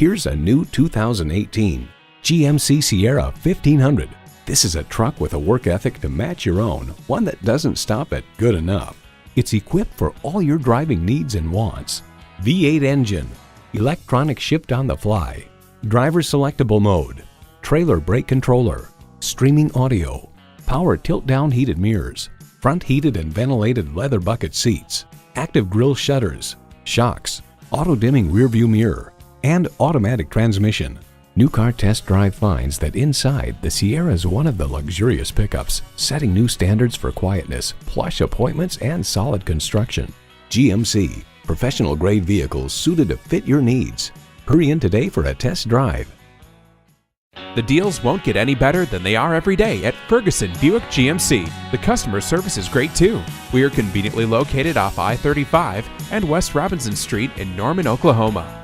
Here's a new 2018 GMC Sierra 1500. This is a truck with a work ethic to match your own, one that doesn't stop at good enough. It's equipped for all your driving needs and wants. V8 engine, electronic shift on the fly, driver selectable mode, trailer brake controller, streaming audio, power tilt-down heated mirrors, front heated and ventilated leather bucket seats, active grille shutters, shocks, auto-dimming rearview mirror, and automatic transmission. New Car Test Drive finds that inside, the Sierra is one of the luxurious pickups, setting new standards for quietness, plush appointments, and solid construction. GMC, professional-grade vehicles suited to fit your needs. Hurry in today for a test drive. The deals won't get any better than they are every day at Ferguson Buick GMC. The customer service is great too. We are conveniently located off I-35 and West Robinson Street in Norman, Oklahoma.